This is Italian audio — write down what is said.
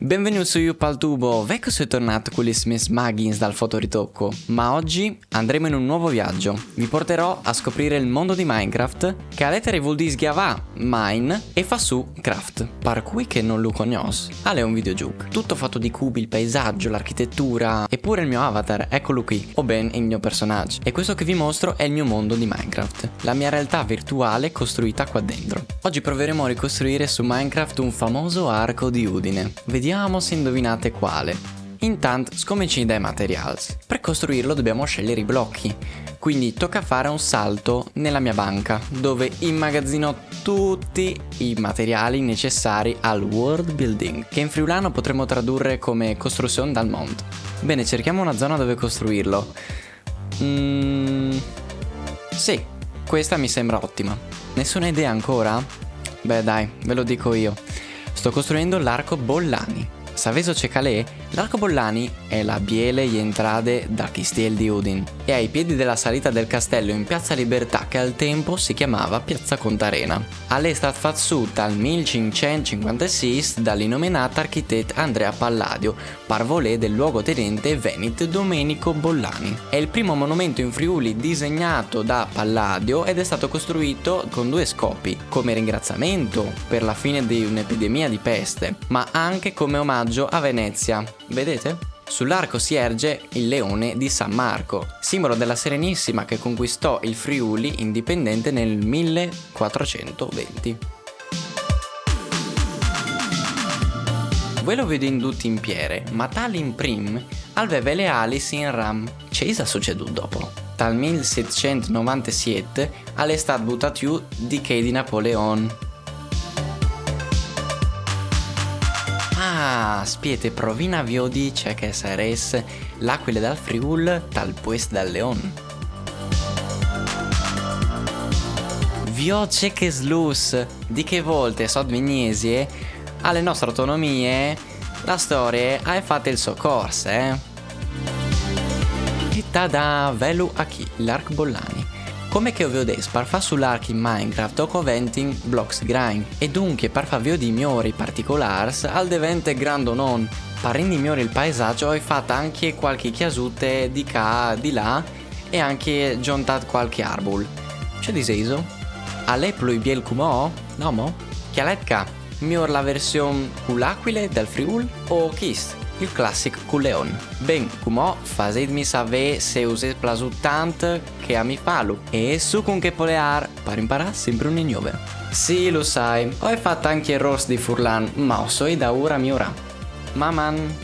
Benvenuti su YouPalTubo, ecco sono tornato con gli Smith Muggins dal fotoritocco, ma oggi andremo in un nuovo viaggio. Vi porterò a scoprire il mondo di Minecraft, che a lettere vuol dire schiavà, mine, e fa su craft, per cui che non lo conosco. Ale è un videogioco, tutto fatto di cubi, il paesaggio, l'architettura, eppure il mio avatar, eccolo qui, o ben il mio personaggio. E questo che vi mostro è il mio mondo di Minecraft, la mia realtà virtuale costruita qua dentro. Oggi proveremo a ricostruire su Minecraft un famoso arco di Udine. Vediamo se indovinate quale. Intanto scominciamo dai materiali. Per costruirlo dobbiamo scegliere i blocchi, quindi tocca fare un salto nella mia banca dove immagazzino tutti i materiali necessari al world building, che in friulano potremmo tradurre come costruzione dal mondo. Bene, cerchiamo una zona dove costruirlo. Sì, questa mi sembra ottima. Nessuna idea ancora? Beh dai, ve lo dico io. Sto costruendo l'arco Bollani. Saveso c'è calè? L'arco Bollani è la biele e entrate da Castiel di Udin e ai piedi della salita del castello in Piazza Libertà, che al tempo si chiamava Piazza Contarena. È stata fatta nel 1556 dall'innominato architetto Andrea Palladio, parvolè del luogotenente veneto Domenico Bollani. È il primo monumento in Friuli disegnato da Palladio ed è stato costruito con due scopi: come ringraziamento per la fine di un'epidemia di peste, ma anche come omaggio a Venezia. Vedete? Sull'arco si erge il leone di San Marco, simbolo della Serenissima che conquistò il Friuli indipendente nel 1420. Voi lo vedo indutti in piere, ma tale in prim aveva le ali in ram. C'è succeduto dopo. Dal 1797 è stato buttato giù di che di Napoleon. Spiete provina vi dice che saresse l'aquile dal Friul tal pues dal Leon. Vioce che slus di che volte sod vignesie alle nostre autonomie la storia ha fatto il suo corso, E tada velu a chi l'arc Bollani. Come che vi ho detto, per fare sull'arco in Minecraft ho coventing blocks grind, e dunque per farvi di migliori particolari al devente grande non. Per rendere migliore il paesaggio ho fatto anche qualche chiasute di qua di là e anche giuntato qualche arbol. C'è diseso? A lei plui biel cumò? No mo? Chialetca, miglior la versione con l'aquile del Friul o chist? Il classico con leon. Ben, cumò fasetmi sapere se usate plasuttant che a mi falu e su con che polear per imparare sempre un ignove. Sì, lo sai, ho fatto anche il roast di Furlan, ma so da ora mi ora. Maman.